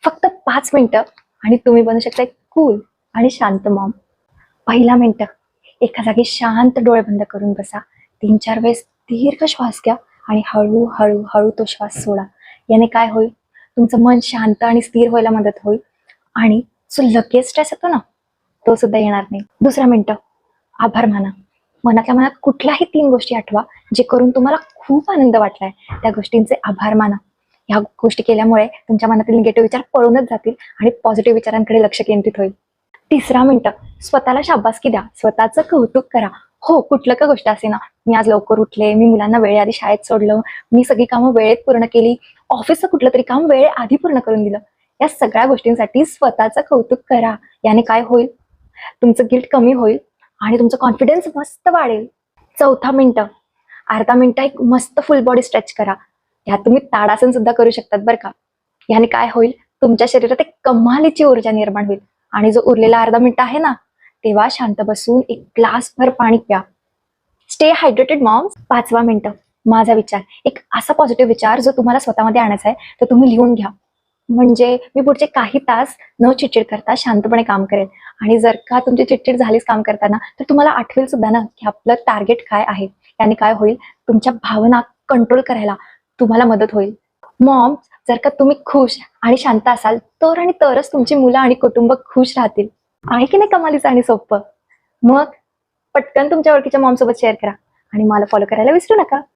फक्त 5 मिनिटं आणि तुम्ही बनू शकता एक कूल आणि शांत मॉम. पहिला मिनिट, एका जागी शांत डोळे बंद करून बसा. 3-4 वेळेस दीर्घ श्वास घ्या आणि हळू हळू हळू तो श्वास सोडा. याने काय होईल, तुमचं मन शांत आणि स्थिर व्हायला मदत होईल आणि जो लगेच स्ट्रेस येतो ना, तो सुद्धा येणार नाही. दुसरा मिनिट, आभार माना. मनातल्या मनात कुठल्याही 3 गोष्टी आठवा जे करून तुम्हाला खूप आनंद वाटलाय. त्या गोष्टींचे आभार माना. ह्या गोष्टी केल्यामुळे तुमच्या मनातील निगेटिव्ह विचार पळूनच जातील आणि पॉझिटिव्ह विचारांकडे लक्ष केंद्रित होईल. तिसरा मिनिट, स्वतःला शाबासकी द्या. स्वतःचं कौतुक करा. हो, कुठलं का गोष्ट असे ना, मी आज लवकर उठले, मी मुलांना वेळेआधी शाळेत सोडलं, मी सगळी कामं वेळेत पूर्ण केली, ऑफिसचं कुठलं तरी काम वेळेआधी पूर्ण करून दिलं. या सगळ्या गोष्टींसाठी स्वतःचं कौतुक करा. याने काय होईल, तुमचं गिल्ट कमी होईल आणि तुमचं कॉन्फिडन्स मस्त वाढेल. चौथा मिनिट, अर्धा मिनिट एक मस्त फुल बॉडी स्ट्रेच करा. यात तुम्ही ताडासन सुद्धा करू शकतात बरं का. याने काय होईल, तुमच्या शरीरात एक कमालीची ऊर्जा निर्माण होईल आणि जो उरलेला अर्धा मिनिट आहे ना, तेव्हा शांत बसून एक ग्लासभर पाणी प्या. Stay hydrated mom. 5वा मिनिट, माझा विचार. एक असा पॉझिटिव्ह विचार जो तुम्हाला स्वतःमध्ये आणायचा आहे, तो तुम्ही लिहून घ्या. म्हणजे मी पुढचे काही तास न चिडचिड करता शांतपणे काम करेल. आणि जर का तुमची चिडचिड झालीच काम करताना, तर तुम्हाला आठवेल सुद्धा ना की आपलं टार्गेट काय आहे. याने काय होईल, तुमच्या भावना कंट्रोल करायला तुम्हाला मदत होईल. मॉम, जर का तुम्ही खुश आणि शांत असाल तर आणि तरच तुमची मुलं आणि कुटुंब खुश राहतील. आहे की नाही कमालीचं आणि सोपं? मग पटकन तुमच्या ओळखीच्या मॉम सोबत शेअर करा आणि मला फॉलो करायला विसरू नका.